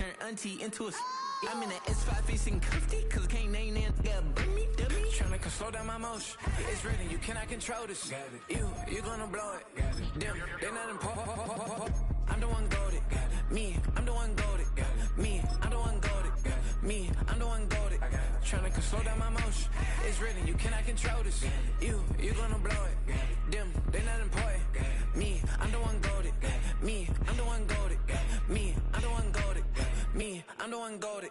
turn auntie into a I'm in the S5 facing cuffy, cause I can't name that dummy. Tryna slow down my motion. It's ready, you cannot control this. You gonna blow it. Them, they not important. I'm the one goated. Me, I'm the one goated. Me, I'm the one goated. Me, I'm the one goated. Tryna slow down my motion. It's ready, you cannot control this. You gonna blow it. Them, they not important. Me, I'm the one goated. Me, I'm the one goated. Me, I'm the one goated. Me, I'm the one goated.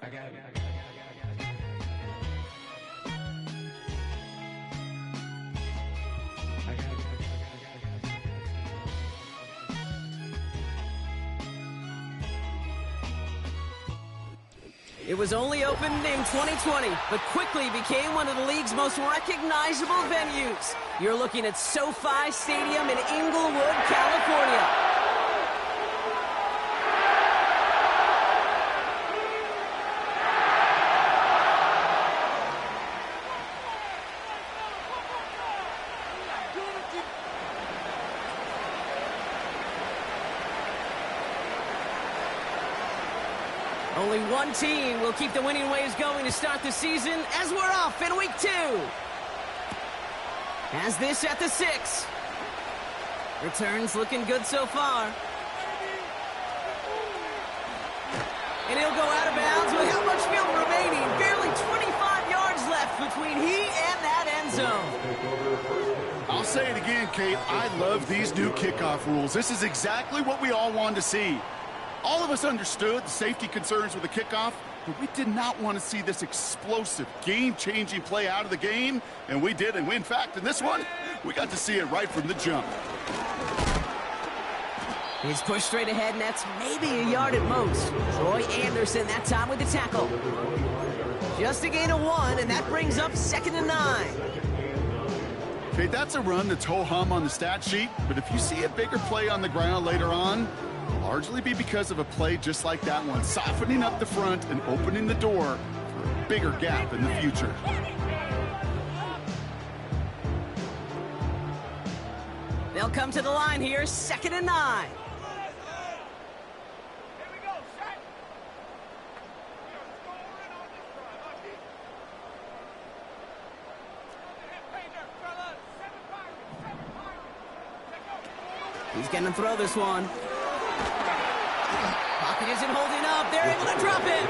It was only opened in 2020, but quickly became one of the league's most recognizable venues. You're looking at SoFi Stadium in Inglewood, California. Only one team will keep the winning waves going to start the season as we're off in week 2. Has this at the 6. Returns looking good so far. And he'll go out of bounds with how much field remaining? Barely 25 yards left between he and that end zone. I'll say it again, Kate. I love these new kickoff rules. This is exactly what we all wanted to see. All of us understood the safety concerns with the kickoff, but we did not want to see this explosive, game-changing play out of the game, and we did. And in fact, in this one, we got to see it right from the jump. He's pushed straight ahead, and that's maybe a yard at most. Troy Anderson that time with the tackle. Just a gain of 1, and that brings up 2nd and 9. Okay, that's a run that's ho-hum on the stat sheet, but if you see a bigger play on the ground later on, largely be because of a play just like that one, softening up the front and opening the door for a bigger gap in the future. They'll come to the line here, 2nd and 9. He's going to throw this one. Pocket isn't holding up. They're able to drop it.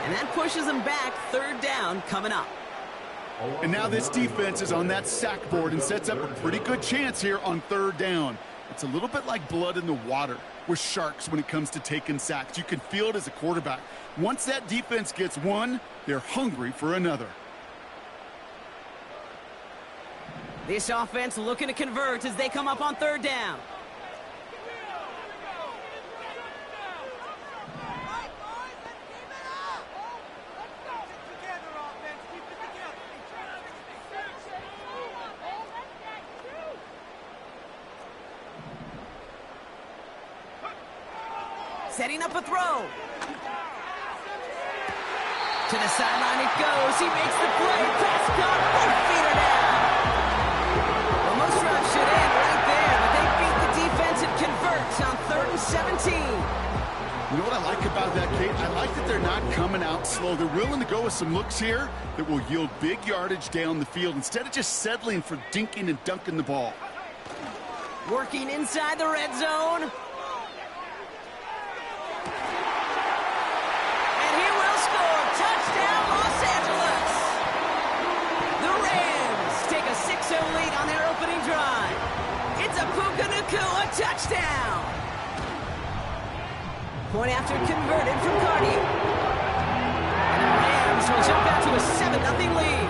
And that pushes them back. 3rd down coming up. And now this defense is on that sack board and sets up a pretty good chance here on 3rd down. It's a little bit like blood in the water with sharks when it comes to taking sacks. You can feel it as a quarterback. Once that defense gets one, they're hungry for another. This offense looking to convert as they come up on 3rd down. Setting up a throw. To the sideline it goes. He makes the play. Pass caught. 4 feet down. Well, most drives should end right there, but they beat the defense and converts on 3rd and 17. You know what I like about that, Kate? I like that they're not coming out slow. They're willing to go with some looks here that will yield big yardage down the field instead of just settling for dinking and dunking the ball. Working inside the red zone. Touchdown, Los Angeles! The Rams take a 6-0 lead on their opening drive. It's a Puka Nacua touchdown! Point after converted from Cardi. And the Rams will jump out to a 7-0 lead.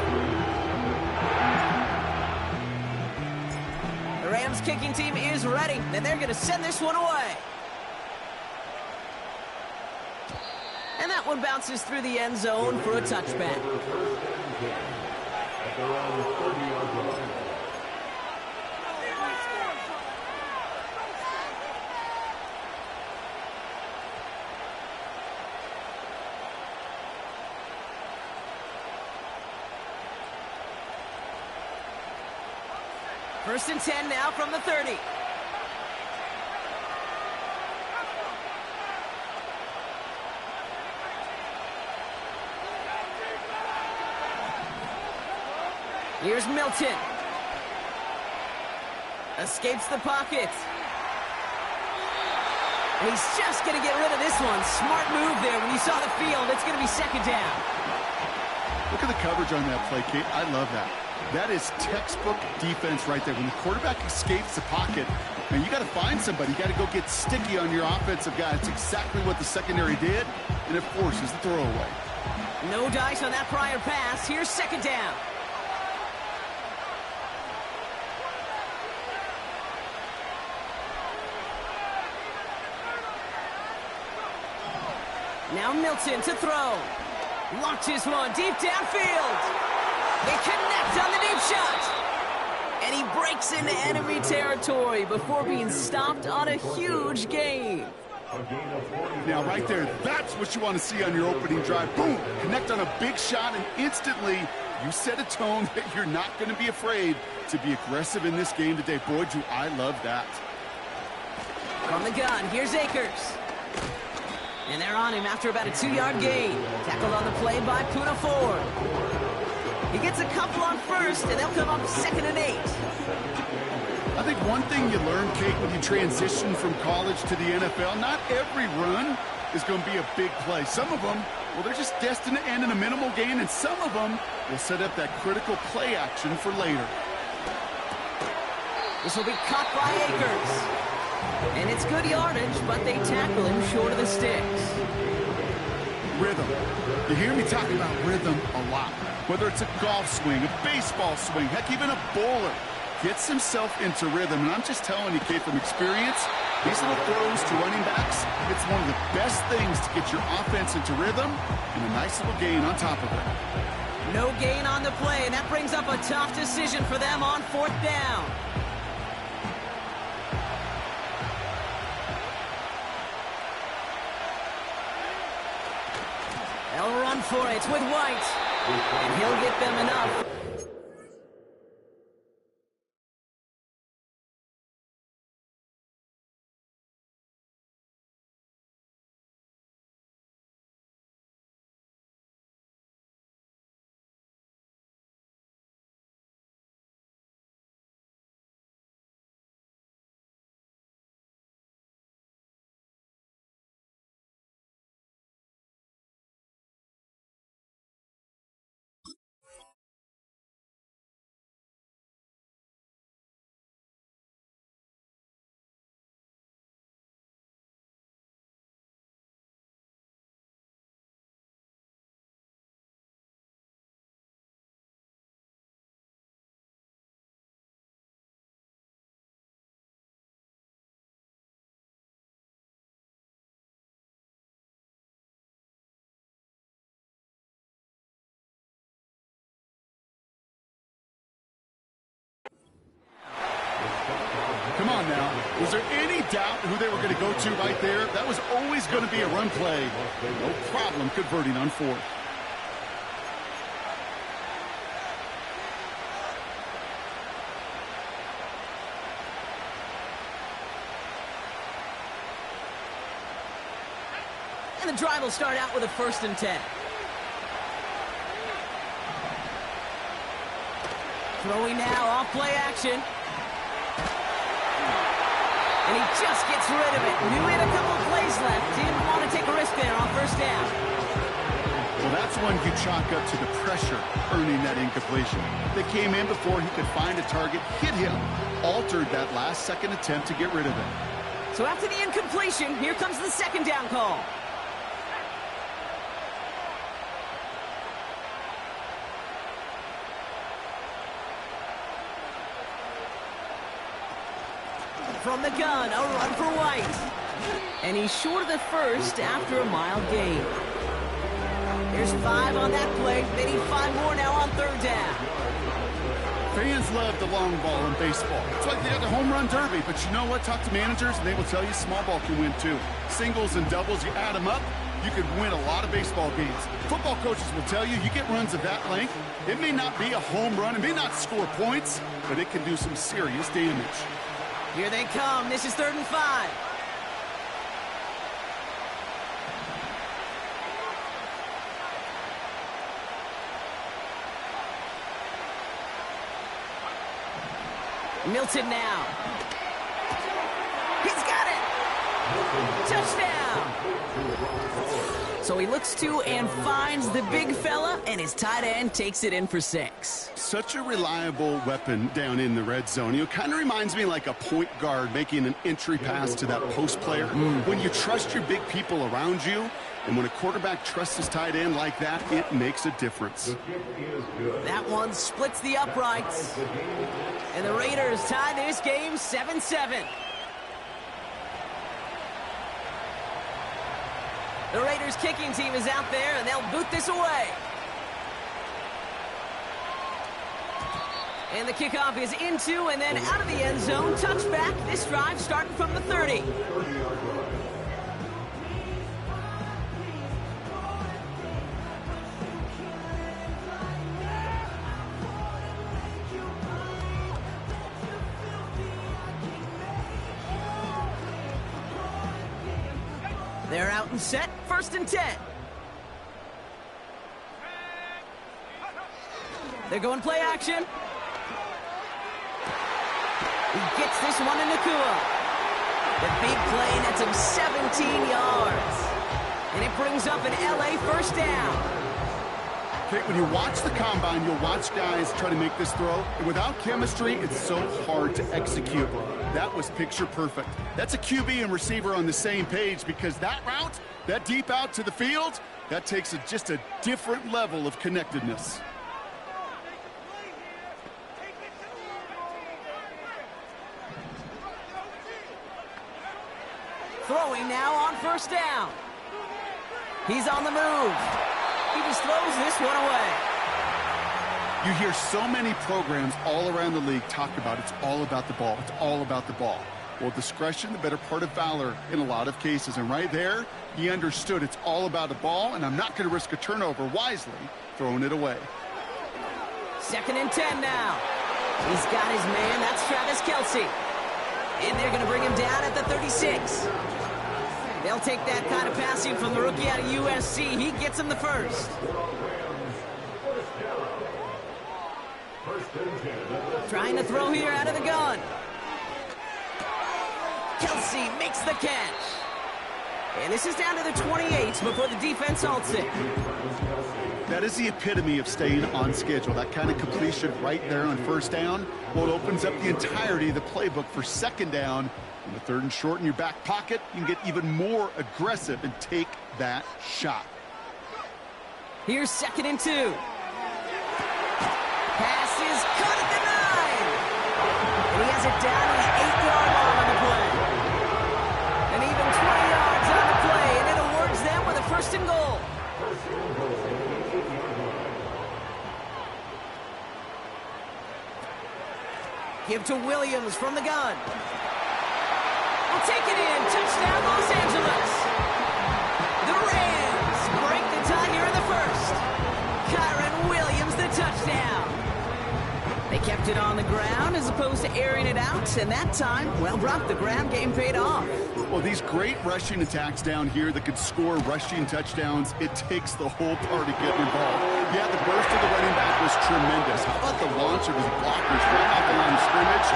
The Rams kicking team is ready, and they're going to send this one away. And that one bounces through the end zone for a touchback. First and 10 now from the 30. Here's Milton. Escapes the pocket. And he's just going to get rid of this one. Smart move there. When you saw the field, it's going to be second down. Look at the coverage on that play, Kate. I love that. That is textbook defense right there. When the quarterback escapes the pocket, and you got to find somebody. You got to go get sticky on your offensive guy. It's exactly what the secondary did, and it forces the throwaway. No dice on that prior pass. Here's second down. Now Milton to throw. Launches one deep downfield. They connect on the deep shot. And he breaks into enemy territory before being stopped on a huge gain. Now, right there, that's what you want to see on your opening drive. Boom! Connect on a big shot, and instantly you set a tone that you're not going to be afraid to be aggressive in this game today. Boy, do I love that. From the gun, here's Akers. And they're on him after about a 2-yard gain. Tackled on the play by Puna Ford. He gets a couple on first, and they'll come up 2nd and 8. I think one thing you learn, Kate, when you transition from college to the NFL, not every run is going to be a big play. Some of them, well, they're just destined to end in a minimal gain, and some of them will set up that critical play action for later. This will be caught by Akers. And it's good yardage, but they tackle him short of the sticks. Rhythm. You hear me talking about rhythm a lot. Whether it's a golf swing, a baseball swing, heck, even a bowler gets himself into rhythm. And I'm just telling you, Kate, from experience, these little throws to running backs, it's one of the best things to get your offense into rhythm and a nice little gain on top of it. No gain on the play, and that brings up a tough decision for them on 4th down. They'll run for it with White, and he'll get them enough. Come on now. Was there any doubt who they were going to go to right there? That was always going to be a run play. No problem converting on 4th. And the drive will start out with a 1st and 10. Throwing now off play action. And he just gets rid of it. Knew he had a couple of plays left. Didn't want to take a risk there on 1st down. Well, that's one you chalk up to the pressure earning that incompletion. They came in before he could find a target, hit him, altered that last-second attempt to get rid of it. So after the incompletion, here comes the 2nd down call. From the gun, a run for White. And he's short of the first after a mild gain. There's 5 on that play. They need 5 more now on 3rd down. Fans love the long ball in baseball. It's like they got the home run derby, but you know what? Talk to managers, and they will tell you small ball can win too. Singles and doubles, you add them up, you could win a lot of baseball games. Football coaches will tell you, you get runs of that length, it may not be a home run, it may not score points, but it can do some serious damage. Here they come. This is 3rd and 5. Milton now. He's got it! Touchdown! So he looks to and finds the big fella, and his tight end takes it in for 6. Such a reliable weapon down in the red zone. You know, kind of reminds me like a point guard making an entry pass to that post player. When you trust your big people around you, and when a quarterback trusts his tight end like that, it makes a difference. That one splits the uprights. And the Raiders tie this game 7-7. The Raiders kicking team is out there, and they'll boot this away. And the kickoff is into and then out of the end zone. Touchback. This drive starting from the 30. They're out and set, 1st and 10. They're going play action. He gets this one in Nakua. The big play nets him 17 yards. And it brings up an LA 1st down. Okay, when you watch the combine, you'll watch guys try to make this throw. And without chemistry, it's so hard to execute. That was picture perfect. That's a QB and receiver on the same page, because that route, that deep out to the field, that takes just a different level of connectedness. Throwing now on 1st down. He's on the move. He just throws this one away. You hear so many programs all around the league talk about it's all about the ball. It's all about the ball. Well, discretion, the better part of valor in a lot of cases. And right there, he understood it's all about the ball, and I'm not going to risk a turnover, wisely throwing it away. 2nd and 10 now. He's got his man. That's Travis Kelce. And they're going to bring him down at the 36. They'll take that kind of passing from the rookie out of USC. He gets him the 1st. Trying to throw here out of the gun. Kelce makes the catch. And this is down to the 28 before the defense halts it. That is the epitome of staying on schedule. That kind of completion right there on 1st down. Well, it opens up the entirety of the playbook for 2nd down. In the 3rd and short in your back pocket, you can get even more aggressive and take that shot. Here's 2nd and 2. Pass is cut at the 9. And he has it down to the 8-yard line on the play. And even 20 yards on the play, and it awards them with a 1st and goal. Give to Williams from the gun. Will take it in. Touchdown, Los Angeles. The Rams break the tie here in the 1st. Kyron Williams, the touchdown. They kept it on the ground as opposed to airing it out, and that time, well, Brock, the ground game paid off. Well, these great rushing attacks down here that could score rushing touchdowns, it takes the whole party getting involved. Yeah, the burst of the running back was tremendous. How about the launch of his blockers right off the line of scrimmage?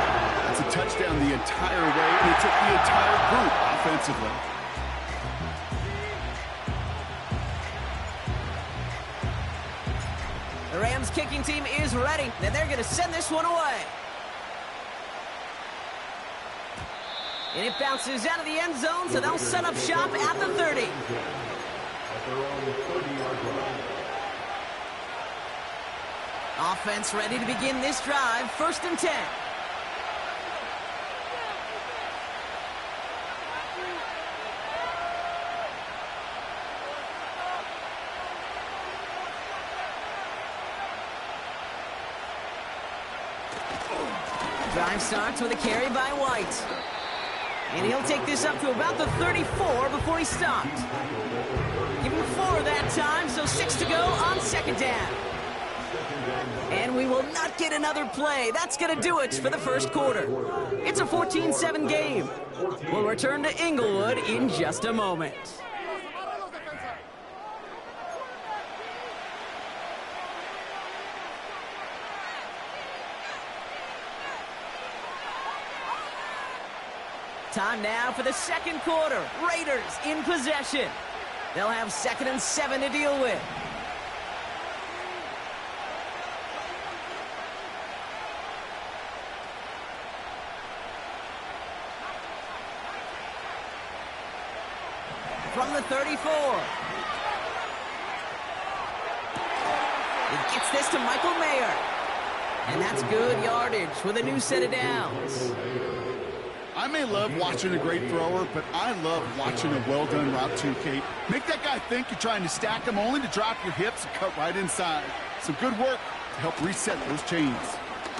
That's a touchdown the entire way, and it took the entire group offensively. The Rams kicking team is ready, and they're going to send this one away. And it bounces out of the end zone, so they'll set up shop at the 30. Offense ready to begin this drive, 1st and 10. Drive starts with a carry by White. And he'll take this up to about the 34 before he stopped. Give him 4 that time, so 6 to go on 2nd down. And we will not get another play. That's going to do it for the 1st quarter. It's a 14-7 game. We'll return to Inglewood in just a moment. Time now for the second quarter. Raiders in possession. They'll have 2nd and 7 to deal with. From the 34. He gets this to Michael Mayer. And that's good yardage with a new set of downs. I may love watching a great thrower, but I love watching a well-done route too, Kate. Make that guy think you're trying to stack him only to drop your hips and cut right inside. Some good work to help reset those chains.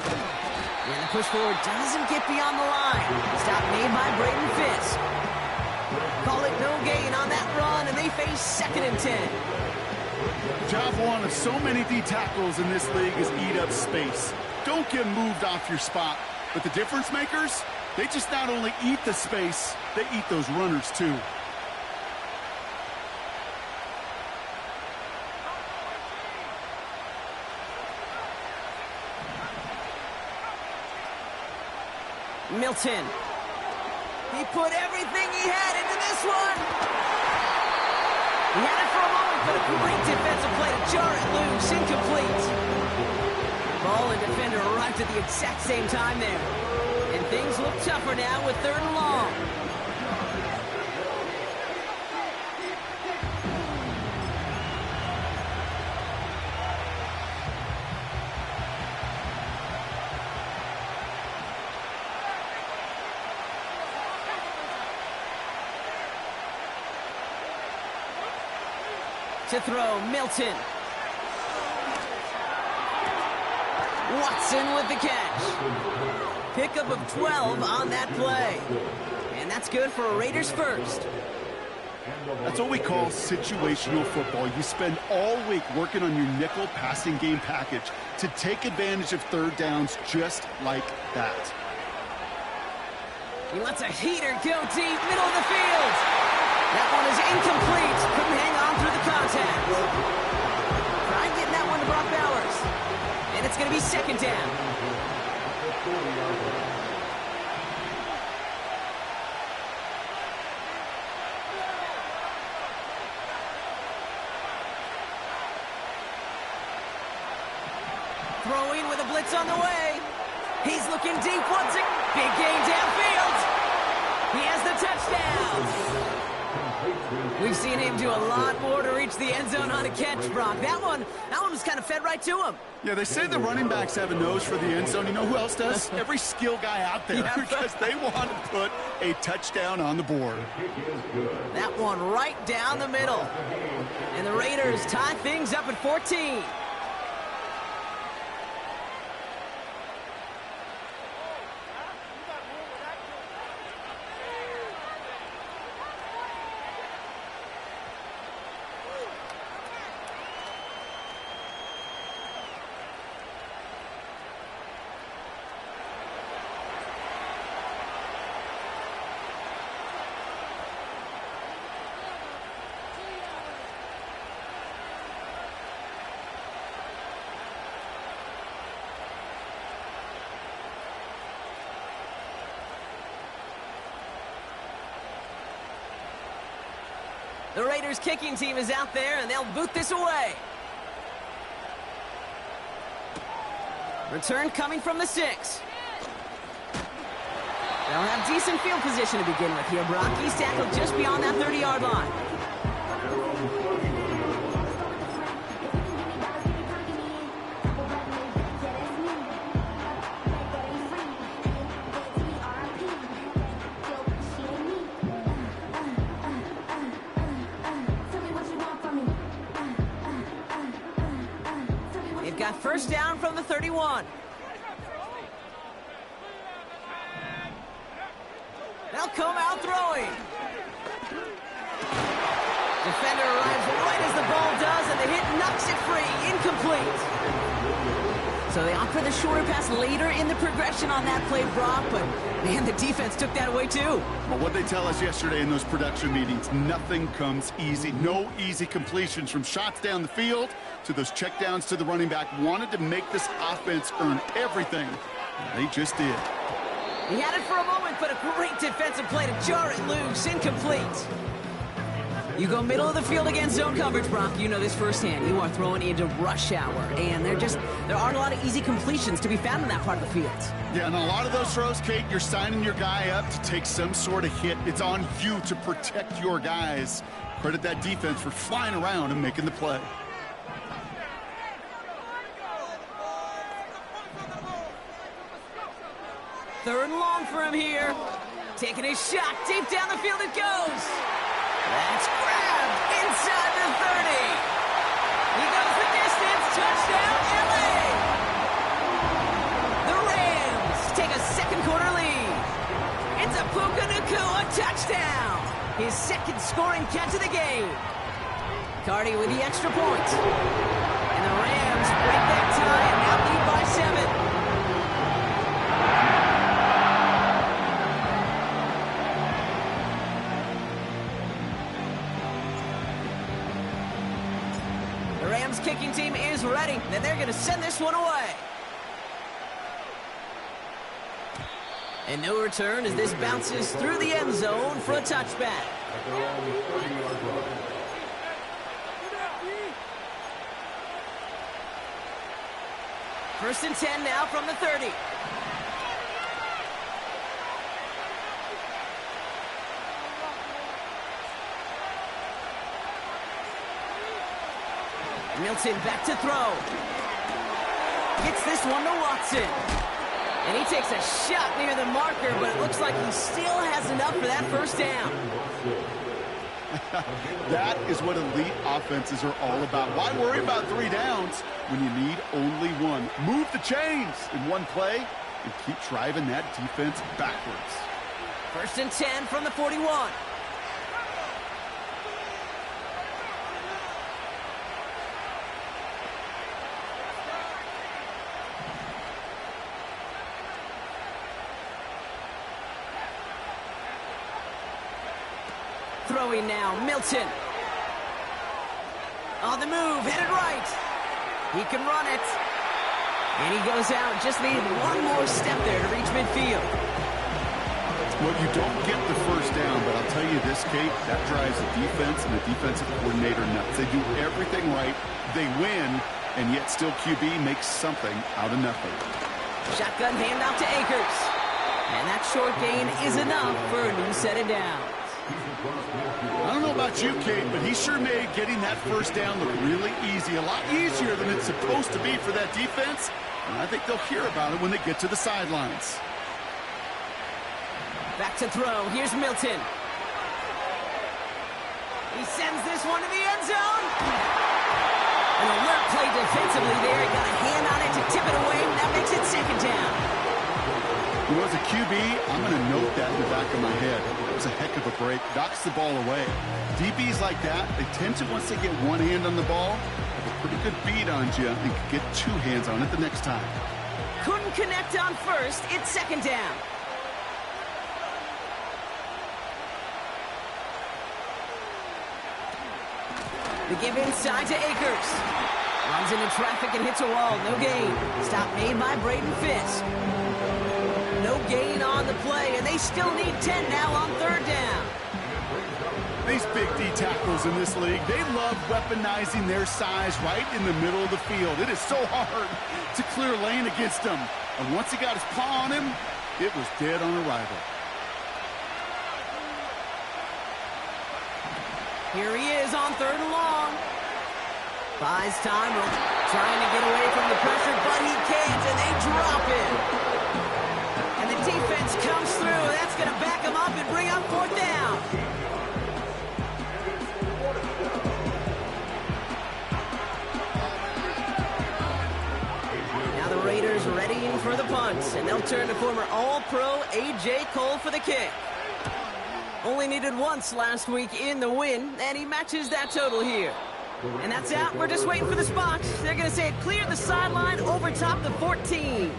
And the push forward doesn't get beyond the line. Stop made by Braden Fisk. Call it no gain on that run, and they face 2nd and 10. Job one of so many D tackles in this league is eat up space. Don't get moved off your spot. But the difference makers, they just not only eat the space, they eat those runners too. Milton. He put everything he had into this one. He had it for a moment, but a great defensive play to jar it loose, incomplete. Ball and defender arrived at the exact same time there. And things look tougher now with 3rd and long. To throw, Milton. Watson with the catch. Pickup of 12 on that play. And that's good for a Raiders first. That's what we call situational football. You spend all week working on your nickel passing game package to take advantage of 3rd downs just like that. He lets a heater go deep, middle of the field. That one is incomplete. Couldn't hang on through the contact. Trying getting that one to Brock Bowers. And it's going to be 2nd down. Throwing with a blitz on the way. He's looking deep once again. Big gain downfield. He has the touchdown. We've seen him do a lot more to reach the end zone on a catch, Brock. That one was kind of fed right to him. Yeah, they say the running backs have a nose for the end zone. You know who else does? Every skill guy out there, because they want to put a touchdown on the board. That one right down the middle. And the Raiders tie things up at 14. The Raiders kicking team is out there, and they'll boot this away. Return coming from the 6. They'll have decent field position to begin with here, Brock. He's tackled just beyond that 30-yard line. Got 1st down from the 31. They'll come out throwing. Defender arrives right as the ball does, and the hit knocks it free. Incomplete. So they opt for the shorter pass later in the progression on that play, Brock, but man, the defense took that away too. Well, what they tell us yesterday in those production meetings, nothing comes easy. No easy completions, from shots down the field to those checkdowns to the running back. Wanted to make this offense earn everything. They just did. He had it for a moment, but a great defensive play to jar it loose. Incomplete. You go middle of the field against zone coverage, Brock. You know this firsthand. You are throwing into rush hour, and there aren't a lot of easy completions to be found in that part of the field. Yeah, and a lot of those throws, Kate, you're signing your guy up to take some sort of hit. It's on you to protect your guys. Credit that defense for flying around and making the play. Third and long for him here. Taking his shot. Deep down the field it goes. That's grabbed inside the 30. He goes the distance. Touchdown, LA. The Rams take a second quarter lead. It's a Puka Nacua touchdown. His second scoring catch of the game. Cardi with the extra point. And the Rams break that tie and now lead by 7. Kicking team is ready, and they're going to send this one away. And no return as this bounces through the end zone for a touchback. First and 10 now from the 30. Milton back to throw. Gets this one to Watson. And he takes a shot near the marker, but it looks like he still has enough for that first down. That is what elite offenses are all about. Why worry about 3 downs when you need only one? Move the chains in one play and keep driving that defense backwards. First and 10 from the 41. Throwing now, Milton. On the move, headed right. He can run it. And he goes out, just need one more step there to reach midfield. Well, you don't get the first down, but I'll tell you this, Kate, that drives the defense and the defensive coordinator nuts. They do everything right, they win, and yet still QB makes something out of nothing. Shotgun handout to Akers. And that short gain is enough for a new set of downs. I don't know about you, Kate, but he sure made getting that first down look really easy. A lot easier than it's supposed to be for that defense. And I think they'll hear about it when they get to the sidelines. Back to throw. Here's Milton. He sends this one to the end zone. An alert play defensively there. He got a hand on it to tip it away. That makes it second down. You know, as a QB, I'm going to note that in the back of my head. It was a heck of a break. Knocks the ball away. DBs like that, they tend to, once they get one hand on the ball, have a pretty good beat on you and can get 2 hands on it the next time. Couldn't connect on first. It's second down. The give inside to Akers. Runs into traffic and hits a wall. No gain. Stop made by Braden Fisk. No gain on the play, and they still need 10 now on third down. These big D tackles in this league, they love weaponizing their size right in the middle of the field. It is so hard to clear lane against them. And once he got his paw on him, it was dead on arrival. Here he is on third and long. Buys time, trying to get away from the pressure, but he can't, and they drop it. And the defense comes through. That's going to back him up and bring up fourth down. Now the Raiders readying for the punt, and they'll turn to former All-Pro A.J. Cole for the kick. Only needed once last week in the win, and he matches that total here. And that's out. We're just waiting for the spot. They're going to say it cleared the sideline over top the 14.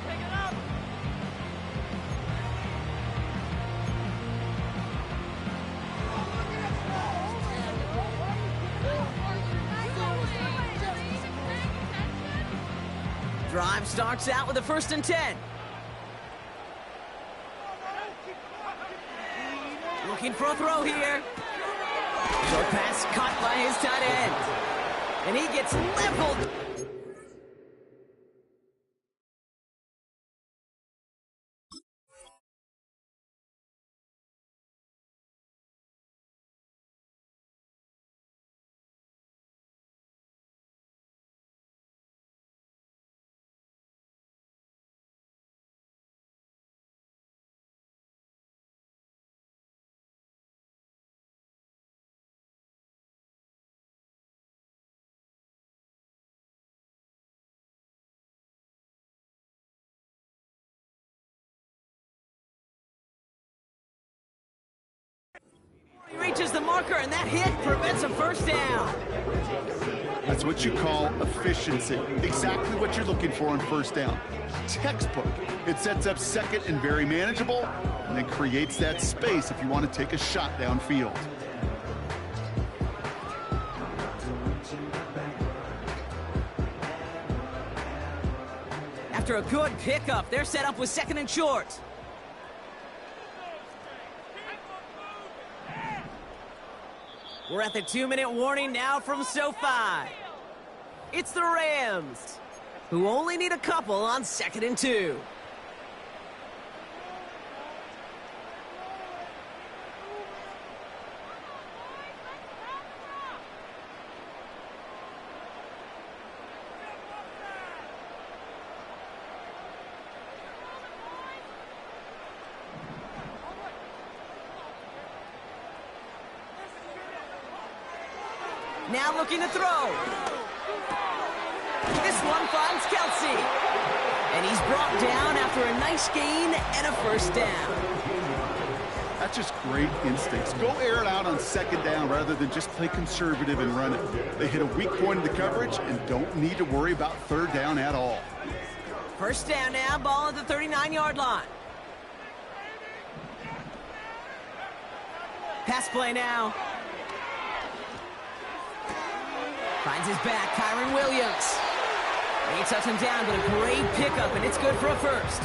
Drive starts out with a 1st and 10. Looking for a throw here. Short pass caught by his tight end. And he gets leveled. He reaches the marker, and that hit prevents a first down. That's what you call efficiency. Exactly what you're looking for on first down. Textbook. It sets up second and very manageable, and then creates that space if you want to take a shot downfield. After a good pickup, they're set up with second and short. We're at the 2-minute warning now from SoFi. It's the Rams, who only need a couple on second and 2. Now looking to throw. This one finds Kelsey. And he's brought down after a nice gain and a first down. That's just great instincts. Go air it out on second down rather than just play conservative and run it. They hit a weak point in the coverage and don't need to worry about third down at all. First down now, ball at the 39-yard line. Pass play now. Finds his back, Kyron Williams. They touch him down, but a great pickup, and it's good for a first.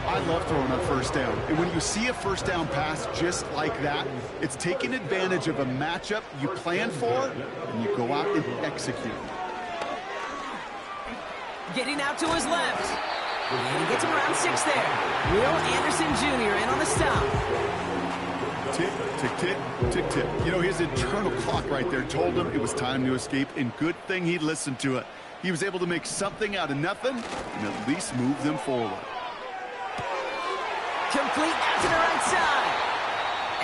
I love throwing on first down. And when you see a first down pass just like that, it's taking advantage of a matchup you plan for, and you go out and execute. Getting out to his left. And he gets him around 6 there. Will Anderson Jr. in on the stop. Tick, tick, tick, tick, tick. You know, his internal clock right there told him it was time to escape, and good thing he listened to it. He was able to make something out of nothing and at least move them forward. Complete out to the right side.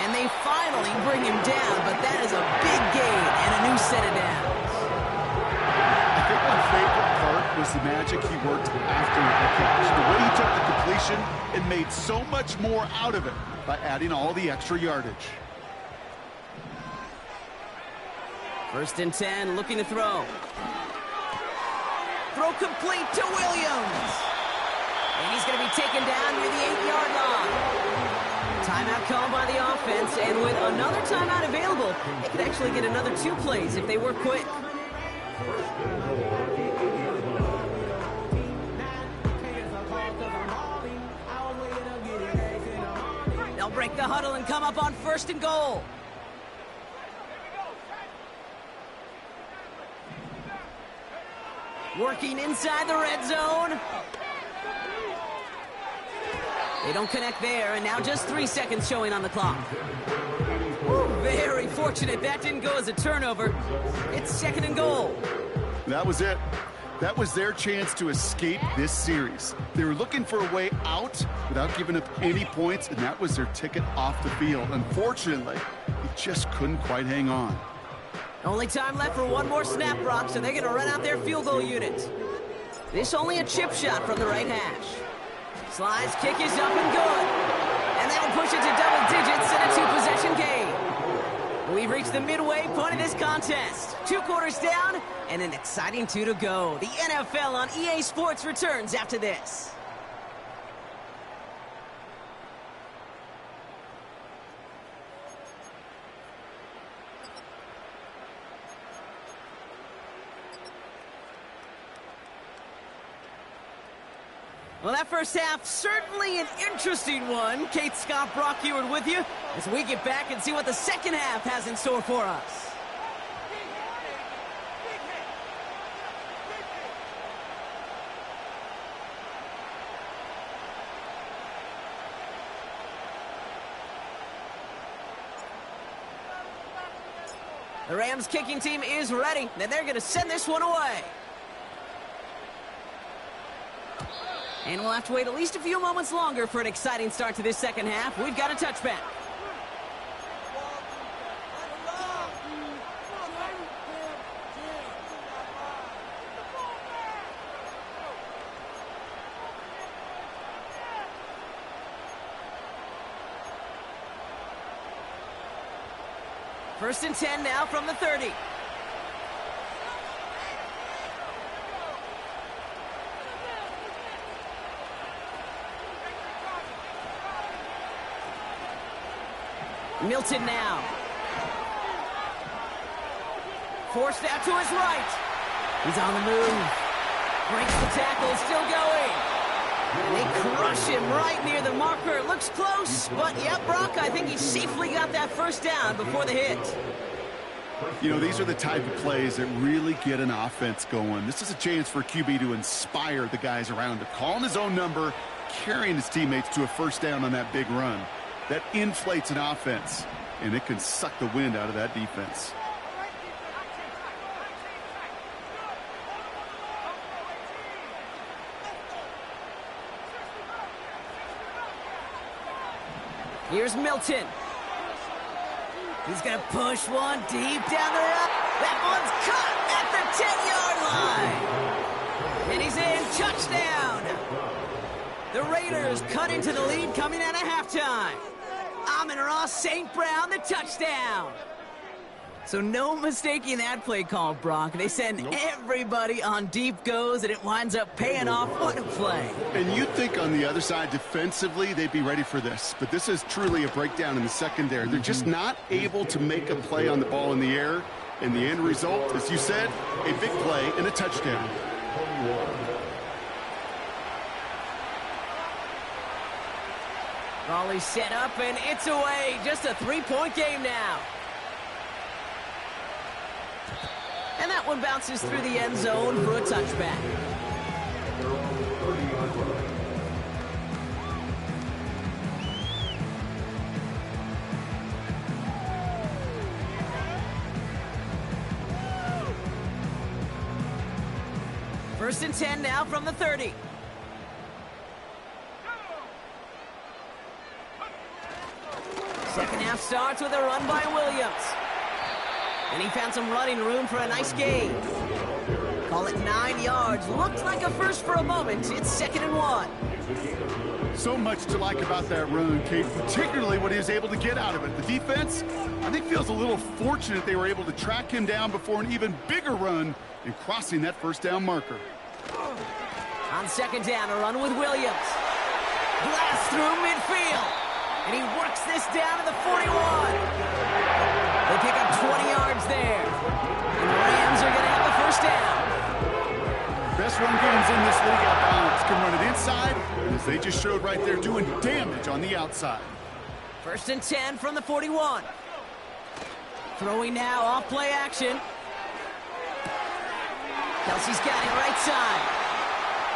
And they finally bring him down, but that is a big gain and a new set of downs. I think my favorite part was the magic he worked after the catch. The way he took the completion and made so much more out of it by adding all the extra yardage. First and 10, looking to throw. Throw complete to Williams. And he's going to be taken down near the 8-yard line. Timeout called by the offense, and with another timeout available, they could actually get another 2 plays if they work quick. They'll break the huddle and come up on first and goal. Working inside the red zone. They don't connect there, and now just 3 seconds showing on the clock. Ooh, very fortunate that didn't go as a turnover. It's second and goal. That was it. That was their chance to escape this series. They were looking for a way out without giving up any points, and that was their ticket off the field. Unfortunately, he just couldn't quite hang on. Only time left for one more snap, Brock, so they're going to run out their field goal unit. This only a chip shot from the right hash. Slide's kick is up and good. And that'll push it to double digits and a 2-possession game. We've reached the midway point of this contest. 2 quarters down and an exciting 2 to go. The NFL on EA Sports returns after this. Well, that first half, certainly an interesting one. Kate, Scott, Brock Eward with you as we get back and see what the second half has in store for us. The Rams kicking team is ready, and they're going to send this one away. And we'll have to wait at least a few moments longer for an exciting start to this second half. We've got a touchback. First and 10 now from the 30. Milton now. Forced out to his right. He's on the move. Breaks the tackle, still going. They crush him right near the marker. Looks close, but yeah, Brock, I think he safely got that first down before the hit. You know, these are the type of plays that really get an offense going. This is a chance for QB to inspire the guys around him, calling his own number, carrying his teammates to a first down on that big run. That inflates an offense, and it can suck the wind out of that defense. Here's Milton. He's going to push one deep down the road. That one's caught at the 10-yard line. And he's in. Touchdown. The Raiders cut into the lead coming out of halftime. Amon-Ra St. Brown, the touchdown. So no mistaking that play call, Brock. They send everybody on deep goes, and it winds up paying off. What a play. And you'd think on the other side, defensively, they'd be ready for this. But this is truly a breakdown in the secondary. They're just not able to make a play on the ball in the air. And the end result, as you said, a big play and a touchdown. Raleigh set up, and it's away. Just a 3-point game now. And that one bounces through the end zone for a touchback. First and 10 now from the 30. Second half starts with a run by Williams. And he found some running room for a nice gain. Call it 9 yards. Looked like a first for a moment. It's 2nd and 1. So much to like about that run, Kate, particularly what he was able to get out of it. The defense, I think, feels a little fortunate they were able to track him down before an even bigger run in crossing that first down marker. On second down, a run with Williams. Blast through midfield. And he works this down to the 41. They pick up 20 yards there. And the Rams are going to have the first down. Best run games in this league out bounds can run it inside, and as they just showed right there, doing damage on the outside. First and 10 from the 41. Throwing now off play action. Kelsey's got it right side.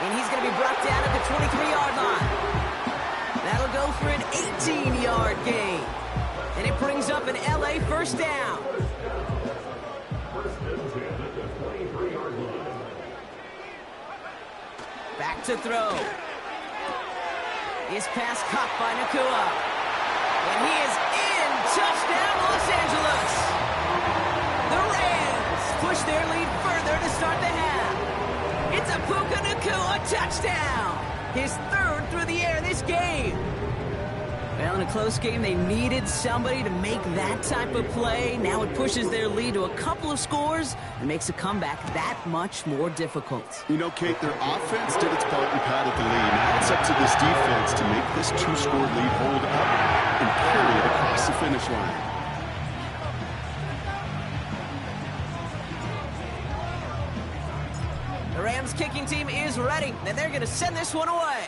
And he's going to be brought down at the 23-yard line. That'll go for an 18-yard gain. And it brings up an LA first down. Back to throw. His pass caught by Nakua. And he is in. Touchdown, Los Angeles. The Rams push their lead further to start the half. It's a Puka Nakua touchdown. His 3rd through the air this game. Well, in a close game, they needed somebody to make that type of play. Now it pushes their lead to a couple of scores and makes a comeback that much more difficult. You know, Kate, their offense did its part and padded the lead. Now it's up to this defense to make this 2-score lead hold up and carry it across the finish line. The Rams kicking team is ready, and they're going to send this one away.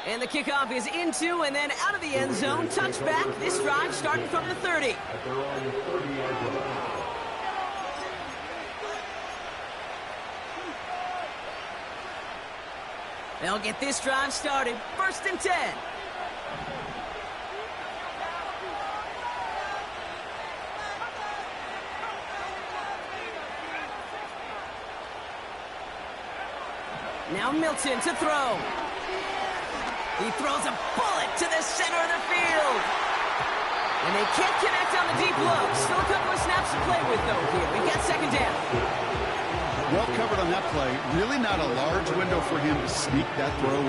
And the kickoff is into and then out of the end zone. Touchback. This drive starting from the 30. They'll get this drive started. 1st and 10. Now Milton to throw. He throws a bullet to the center of the field. And they can't connect on the deep look. Still a couple of snaps to play with, though, here. We've got 2nd down. Well covered on that play. Really not a large window for him to sneak that throw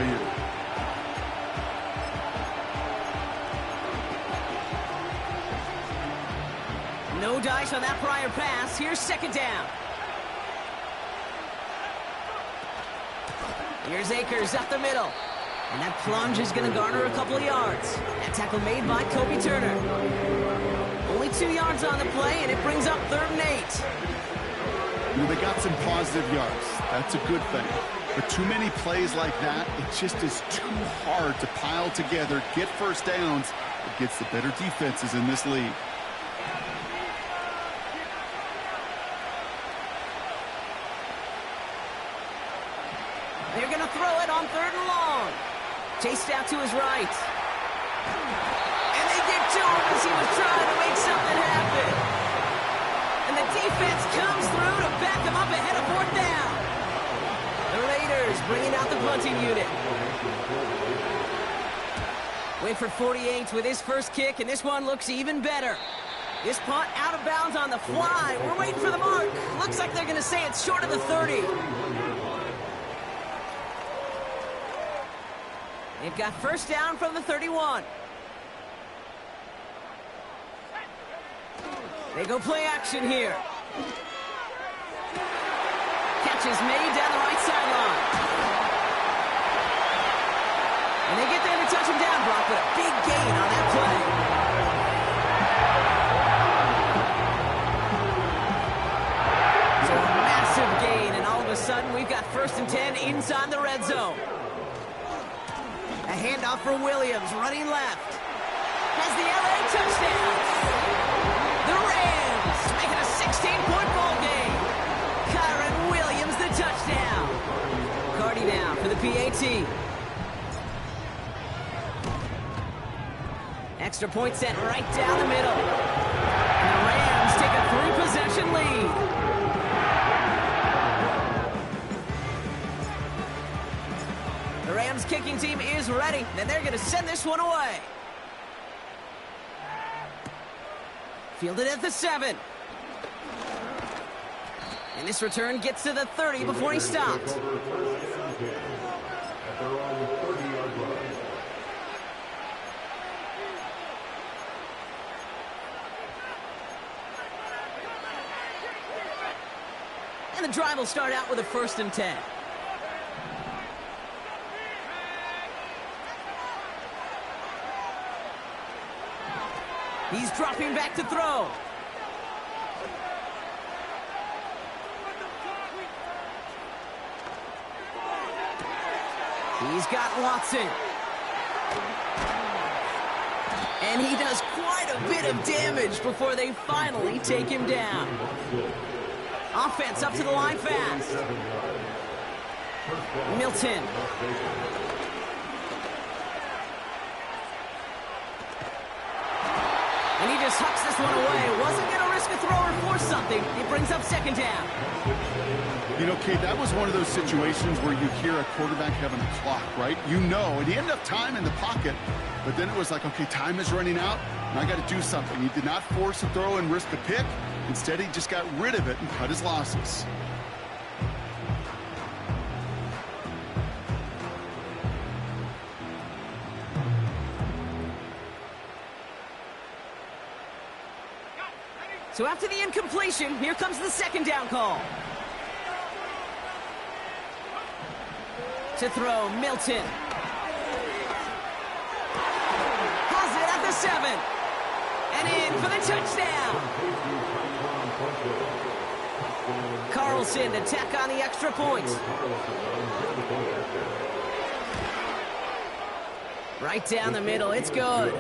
in. No dice on that prior pass. Here's 2nd down. Here's Akers up the middle. And that plunge is going to garner a couple of yards. That tackle made by Kobe Turner. Only 2 yards on the play, and it brings up 3rd and 8. You know, they got some positive yards. That's a good thing. But too many plays like that, it just is too hard to pile together, get first downs against the better defenses in this league. They're going to throw it on 3rd and long. Chased out to his right. And they get to him as he was trying to make something happen. And the defense comes through to back him up ahead of 4th down. The Raiders bringing out the punting unit. Wait for 48 with his first kick, and this one looks even better. This punt out of bounds on the fly. We're waiting for the mark. Looks like they're going to say it's short of the 30. They've got 1st down from the 31. They go play action here. Catch is made down the right sideline. And they get there to touch him down, Brock, with a big gain on that play. So a massive gain, and all of a sudden we've got 1st and 10 inside the red zone. A handoff for Williams, running left. Has the LA touchdown. The Rams making a 16-point ball game. Kyron Williams, the touchdown. Cardi now for the PAT. Extra point set right down the middle. And the Rams take a 3-possession lead. The Rams kicking team is ready, and they're going to send this one away. Fielded at the 7. And this return gets to the 30 before he stopped. And the drive will start out with a 1st and 10. He's dropping back to throw. He's got Watson. And he does quite a bit of damage before they finally take him down. Offense up to the line fast. Milton. And he just hucks this one away. Wasn't going to risk a throw or force something. It brings up 2nd down. You know, Kate, that was one of those situations where you hear a quarterback having a clock, right? You know, and he had enough time in the pocket, but then it was like, okay, time is running out, and I got to do something. He did not force a throw and risk a pick. Instead, he just got rid of it and cut his losses. So after the incompletion, here comes the 2nd down call. To throw, Milton. Has it at the 7. And in for the touchdown. Carlson to tack on the extra point. Right down the middle, it's good.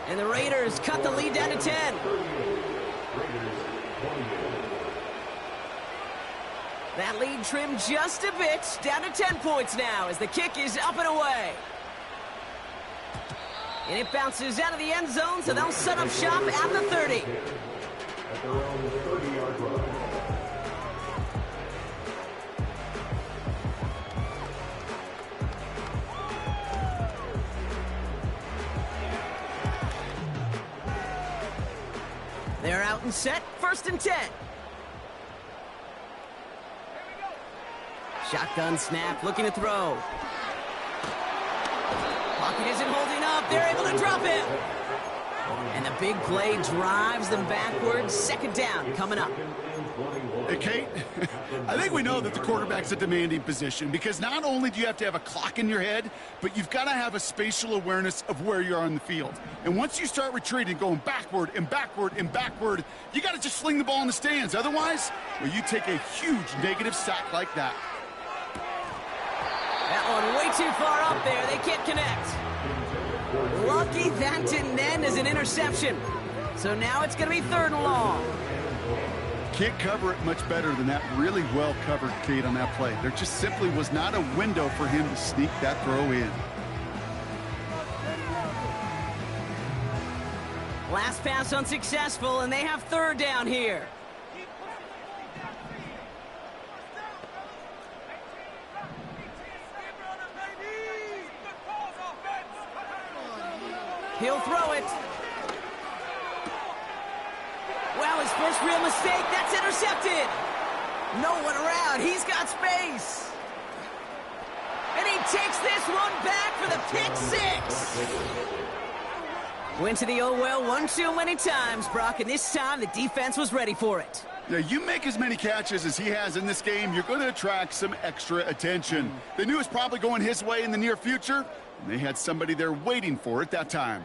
And the Raiders cut the lead down to 10. That lead trimmed just a bit, down to 10 points now as the kick is up and away. And it bounces out of the end zone, so they'll set up shop at the 30. They're out and set, 1st and 10. Shotgun snap, looking to throw. Pocket isn't holding up. They're able to drop it. And the big play drives them backwards. 2nd down coming up. Hey, Kate, I think we know that the quarterback's a demanding position because not only do you have to have a clock in your head, but you've got to have a spatial awareness of where you are on the field. And once you start retreating, going backward and backward and backward, you got to just fling the ball in the stands. Otherwise, well, you take a huge negative sack like that. That one way too far up there. They can't connect. Lucky that didn't end as an interception. So now it's going to be 3rd and long. Can't cover it much better than that really well covered, Kate, on that play. There just simply was not a window for him to sneak that throw in. Last pass unsuccessful, and they have 3rd down here. He'll throw it. Wow, his first real mistake. That's intercepted. No one around. He's got space. And he takes this one back for the pick 6. Went to the oh well one too many times, Brock, and this time the defense was ready for it. Yeah, you make as many catches as he has in this game, you're going to attract some extra attention. They knew it was probably going his way in the near future, and they had somebody there waiting for it that time.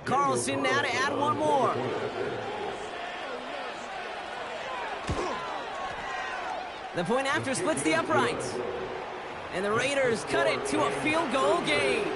Carlson now to add one more. The point after splits the uprights. And the Raiders cut it to a field goal game.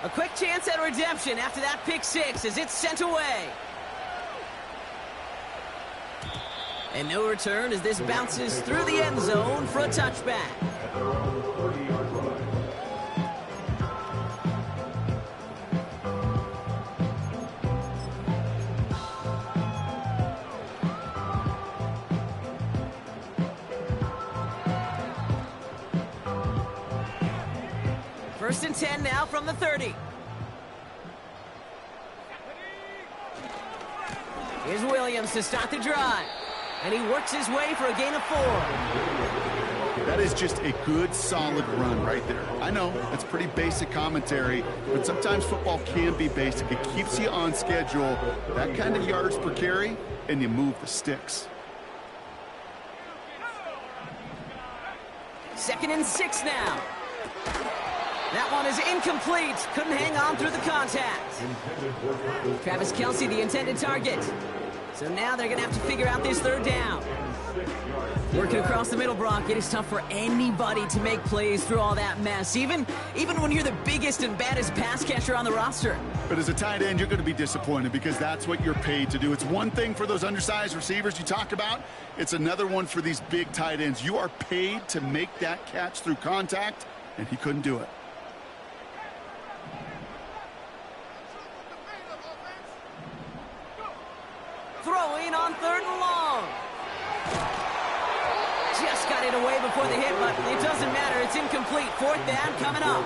A quick chance at redemption after that pick 6 as it's sent away. And no return as this bounces through the end zone for a touchback. First and 10 now from the 30. Here's Williams to start the drive. And he works his way for a gain of 4. That is just a good, solid run right there. I know, that's pretty basic commentary, but sometimes football can be basic. It keeps you on schedule, that kind of yards per carry, and you move the sticks. 2nd and 6 now. That one is incomplete. Couldn't hang on through the contact. Travis Kelce, the intended target. So now they're going to have to figure out this 3rd down. Working across the middle, Brock, it is tough for anybody to make plays through all that mess, even when you're the biggest and baddest pass catcher on the roster. But as a tight end, you're going to be disappointed because that's what you're paid to do. It's one thing for those undersized receivers you talk about. It's another one for these big tight ends. You are paid to make that catch through contact, and he couldn't do it. Throwing on 3rd and long. Just got it away before the hit, but it doesn't matter. It's incomplete. 4th down coming up.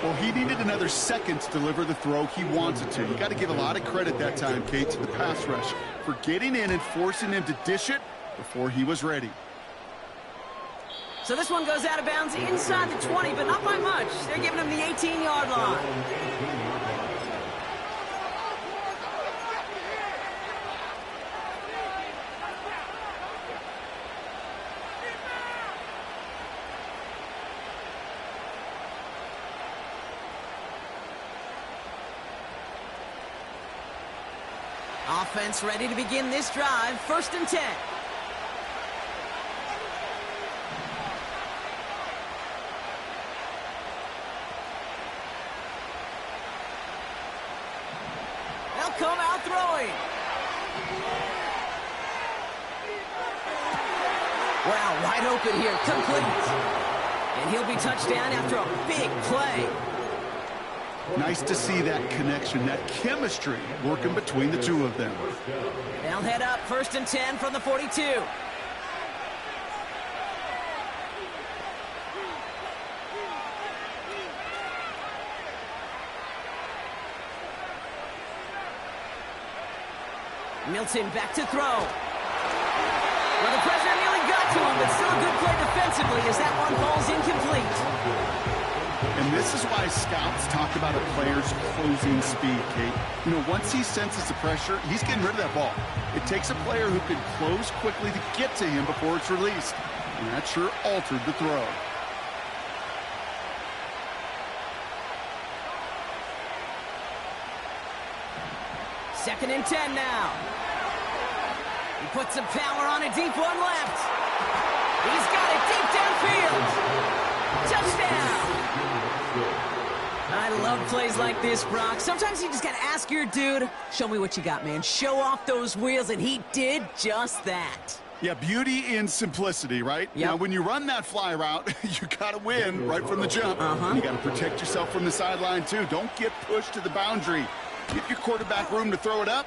Well, he needed another second to deliver the throw he wanted to. You got to give a lot of credit that time, Kate, to the pass rush for getting in and forcing him to dish it before he was ready. So this one goes out of bounds inside the 20, but not by much. They're giving him the 18-yard line. Offense ready to begin this drive. 1st and 10. They'll come out throwing. Wow, wide open here, complete. And he'll be touchdown after a big play. Nice to see that connection, that chemistry working between the two of them. They'll head up 1st and 10 from the 42. Milton back to throw. Well, the pressure nearly got to him, but still a good play defensively as that one falls incomplete. And this is why scouts talk about a player's closing speed, Kate. You know, once he senses the pressure, he's getting rid of that ball. It takes a player who can close quickly to get to him before it's released. And that sure altered the throw. Second and 10 now. He puts some power on a deep one left. He's got it deep downfield. Touchdown. I love plays like this, Brock. Sometimes you just got to ask your dude, show me what you got, man. Show off those wheels, and he did just that. Yeah, beauty in simplicity, right? Yep. Now, when you run that fly route, you got to win right from the jump. You got to protect yourself from the sideline, too. Don't get pushed to the boundary. Give your quarterback room to throw it up,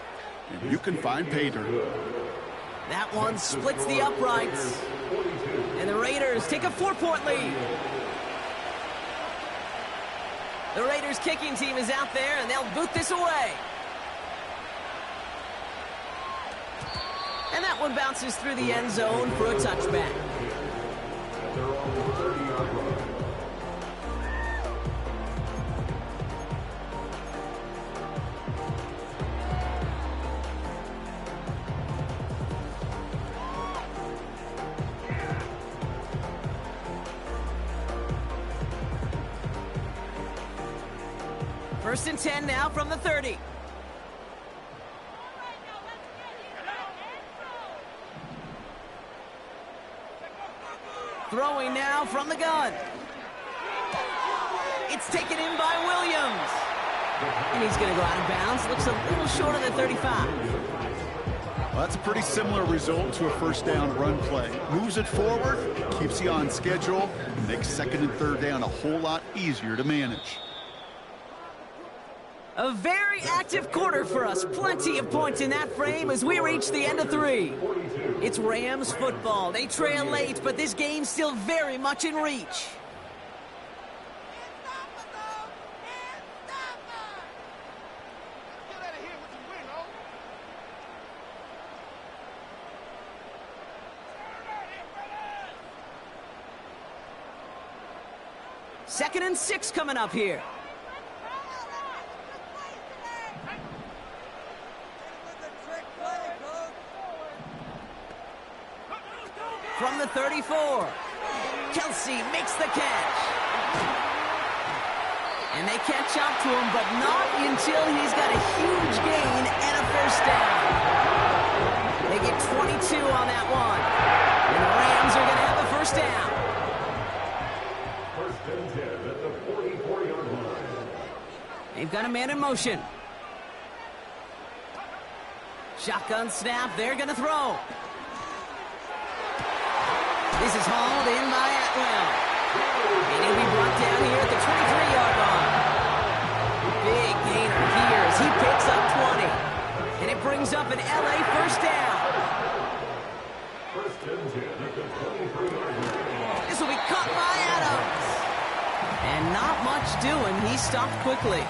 and you can find pay dirt. That one splits the uprights. And the Raiders take a 4-point lead. The Raiders kicking team is out there, and they'll boot this away. And that one bounces through the end zone for a touchback. First and 10 now from the 30. Throwing now from the gun. It's taken in by Williams. And he's going to go out of bounds. Looks a little short of the 35. Well, that's a pretty similar result to a first down run play. Moves it forward, keeps you on schedule, and makes 2nd and 3rd down a whole lot easier to manage. A very active quarter for us. Plenty of points in that frame as we reach the end of 3. It's Rams football. They trail late, but this game's still very much in reach. Second and 6 coming up here. From the 34, Kelsey makes the catch. And they catch up to him, but not until he's got a huge gain and a first down. They get 22 on that one. And the Rams are going to have the first down. First and 10 at the 44-yard line. They've got a man in motion. Shotgun snap, they're going to throw. This is hauled in by Atwell. And he'll be brought down here at the 23-yard line. Big gainer here as he picks up 20. And it brings up an LA first down. First and 10 at the 23-yard line. This will be caught by Adams. And not much doing. He stopped quickly.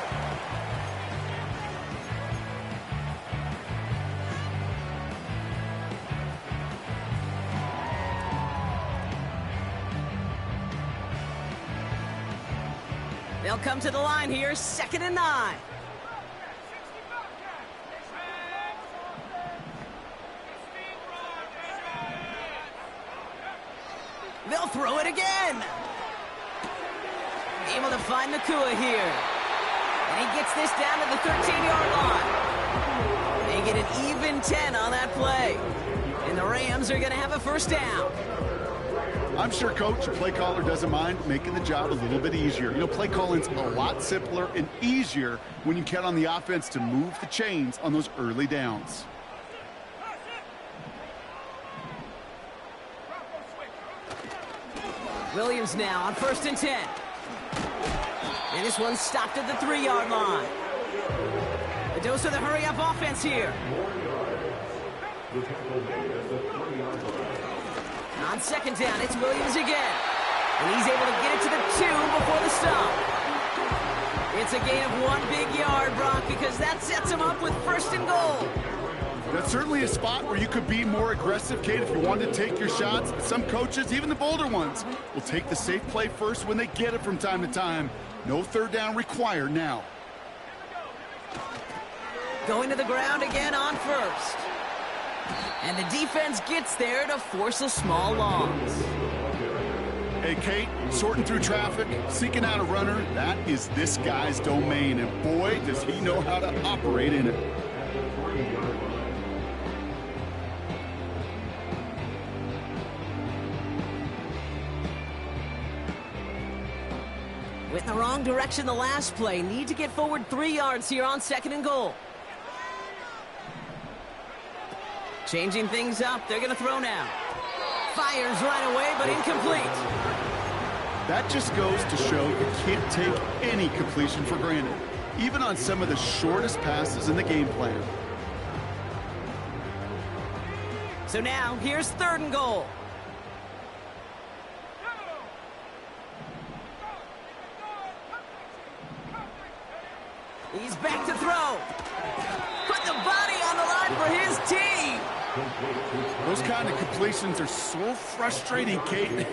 They'll come to the line here, 2nd and 9. They'll throw it again. Able to find Nakua here. And he gets this down to the 13-yard line. They Make it an even 10 on that play. And the Rams are going to have a first down. I'm sure coach or play caller doesn't mind making the job a little bit easier. You know, play calling's a lot simpler and easier when you count on the offense to move the chains on those early downs. Williams now on 1st and 10. And this one's stopped at the 3-yard line. A dose of the hurry-up offense here. On 2nd down, it's Williams again. And he's able to get it to the 2 before the stop. It's a gain of 1 big yard, Brock, because that sets him up with 1st and goal. That's certainly a spot where you could be more aggressive, Kate, if you wanted to take your shots. Some coaches, even the bolder ones, will take the safe play first when they get it from time to time. No 3rd down required now. Going to the ground again on 1st. And the defense gets there to force a small loss. Hey, Kate, sorting through traffic, seeking out a runner, that is this guy's domain. And boy, does he know how to operate in it. Went in the wrong direction the last play. Need to get forward 3 yards here on 2nd and goal. Changing things up. They're going to throw now. Fires right away, but incomplete. That just goes to show you can't take any completion for granted, even on some of the shortest passes in the game plan. So now, here's 3rd and goal. He's back to throw. Put the body on the line for his team. Those kind of completions are so frustrating, Kate.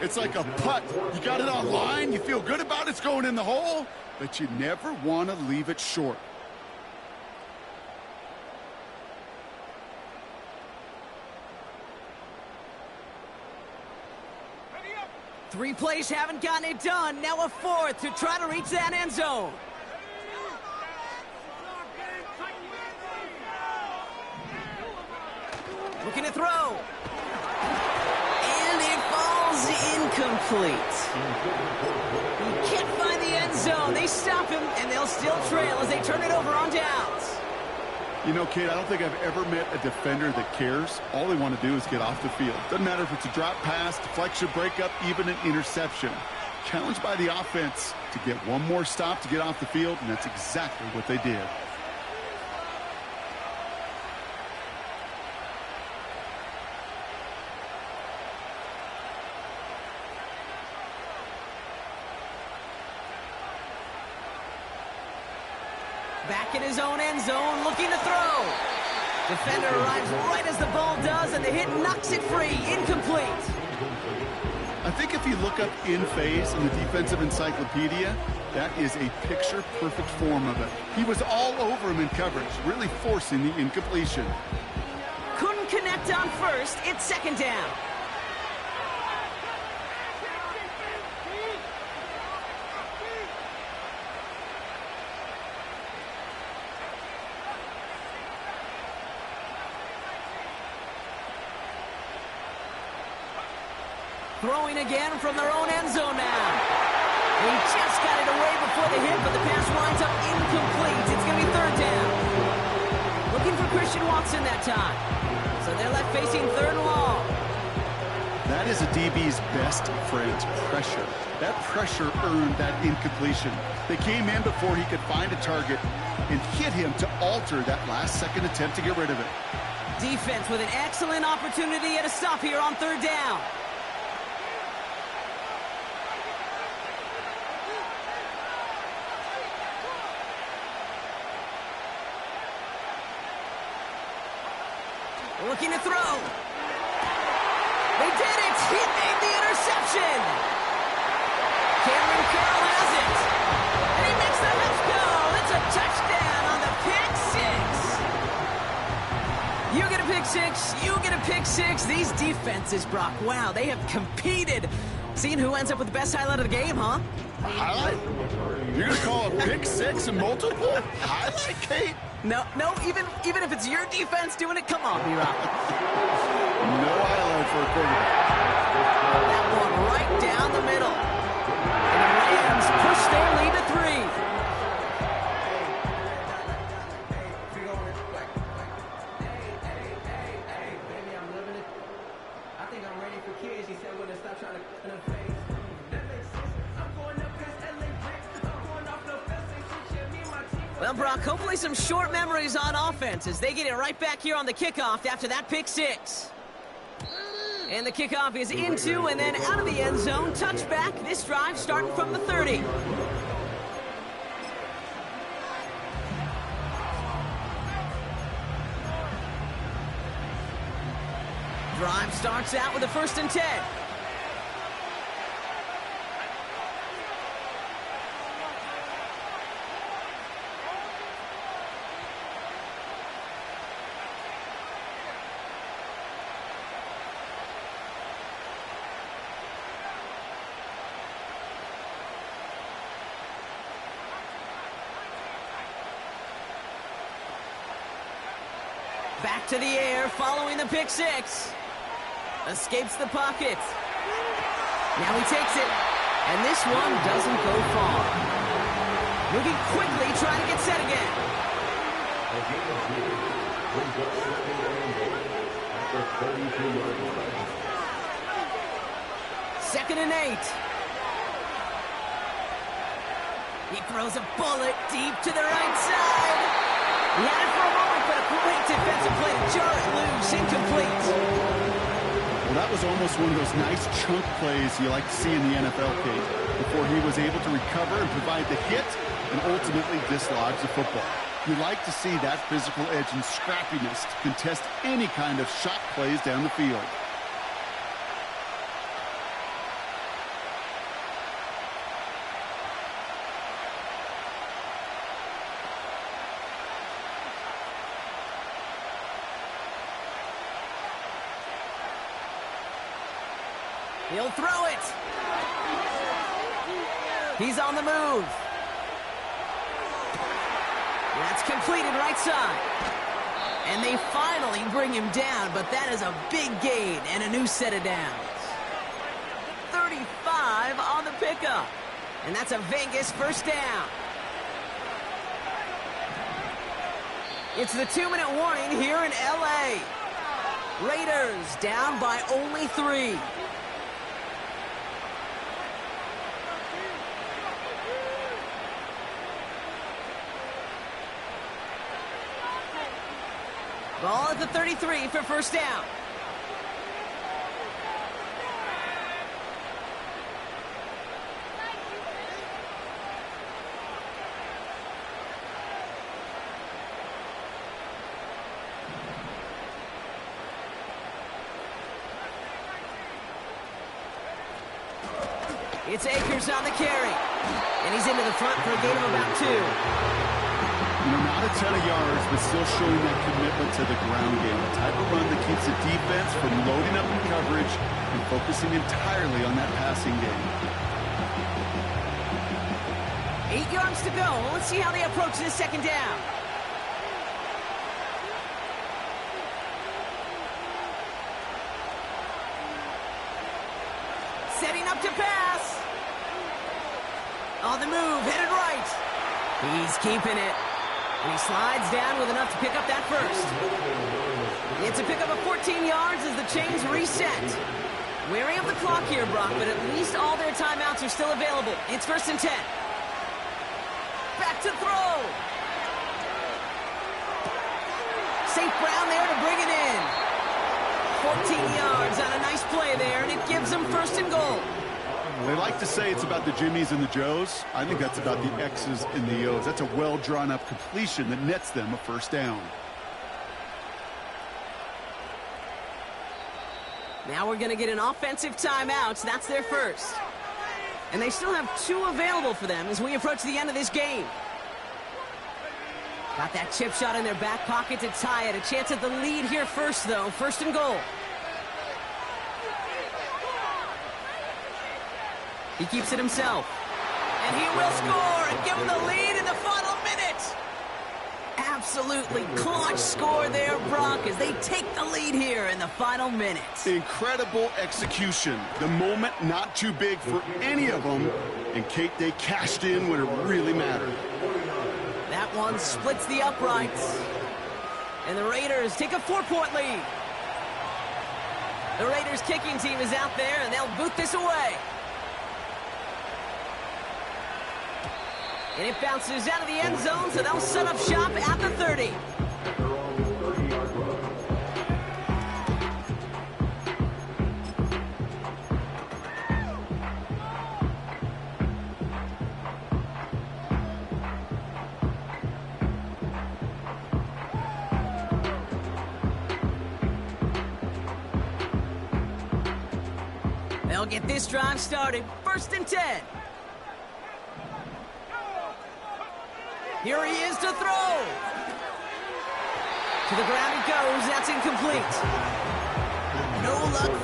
It's like a putt. You got it on line, you feel good about it's going in the hole, but you never want to leave it short. Three plays haven't gotten it done. Now a 4th to try to reach that end zone. Looking to throw. And it falls incomplete. He can't find the end zone. They stop him, and they'll still trail as they turn it over on downs. You know, Kate, I don't think I've ever met a defender that cares. All they want to do is get off the field. Doesn't matter if it's a drop pass, deflection, breakup, even an interception. Challenged by the offense to get one more stop to get off the field, and that's exactly what they did. Back in his own end zone, looking to throw. Defender arrives right as the ball does, and the hit knocks it free. Incomplete. I think if you look up in phase in the defensive encyclopedia, that is a picture-perfect form of it. He was all over him in coverage, really forcing the incompletion. Couldn't connect on 1st. It's 2nd down. Throwing again from their own end zone now. He just got it away before the hit, but the pass winds up incomplete. It's going to be 3rd down. Looking for Christian Watson that time. So they're left facing 3rd and long. That is a DB's best friend, pressure. That pressure earned that incompletion. They came in before he could find a target and hit him to alter that last-second attempt to get rid of it. Defense with an excellent opportunity at a stop here on 3rd down. Looking to throw. They did it. He made the interception. Cameron Curl has it. And he makes the Hoops go. It's a touchdown on the pick six. You get a pick six. You get a pick six. These defenses, Brock, wow, they have competed. Seeing who ends up with the best highlight of the game, huh? A highlight? You're going to call a pick six and multiple? Highlight, Kate? No, even if it's your defense doing it, come on, B-Rock. No highlight for a quarterback. That one right down the middle. And the Rams push their lead to 3. Well, Brock, hopefully some short memories on offense as they get it right back here on the kickoff after that pick 6. And the kickoff is into and then out of the end zone. Touchback, this drive starting from the 30. Drive starts out with a 1st and 10. Back to the air, following the pick 6. Escapes the pocket. Now he takes it. And this one doesn't go far. Moving quickly, trying to get set again. Second and 8. He throws a bullet deep to the right side. He had it for a moment, but a great defensive play to jar it loose. Incomplete. Well, that was almost one of those nice chunk plays you like to see in the NFL, Kate, before he was able to recover and provide the hit and ultimately dislodge the football. You like to see that physical edge and scrappiness to contest any kind of shot plays down the field. He'll throw it. He's on the move. That's completed right side. And they finally bring him down, but that is a big gain and a new set of downs. 35 on the pickup. And that's a Vegas 1st down. It's the 2-minute warning here in LA. Raiders down by only 3. Ball at the 33 for 1st down. It's Akers on the carry. And he's into the front for a gain of about 2. Not a ton of yards, but still showing that commitment to the ground game. The type of run that keeps the defense from loading up in coverage and focusing entirely on that passing game. 8 yards to go. Let's see how they approach this 2nd down. Setting up to pass. On the move, headed right. He's keeping it. And he slides down with enough to pick up that 1st. It's a pickup of 14 yards as the chains reset. Wary of the clock here, Brock, but at least all their timeouts are still available. It's 1st and 10. Back to throw. St. Brown there to bring it in. 14 yards on a nice play there, and it gives them 1st and goal. They like to say it's about the Jimmies and the Joes. I think that's about the X's and the O's. That's a well-drawn-up completion that nets them a 1st down. Now we're going to get an offensive timeout. So that's their 1st. And they still have 2 available for them as we approach the end of this game. Got that chip shot in their back pocket to tie it. A chance at the lead here first, though. 1st and goal. He keeps it himself. And he will score and give him the lead in the final minute. Absolutely clutch score there, Brock, as they take the lead here in the final minutes. Incredible execution. The moment not too big for any of them. And Kate, they cashed in when it really mattered. That one splits the uprights. And the Raiders take a 4-point lead. The Raiders kicking team is out there, and they'll boot this away. And it bounces out of the end zone, so they'll set up shop at the 30. They'll get this drive started. 1st and 10. Here he is to throw. To the ground he goes. That's incomplete. No luck.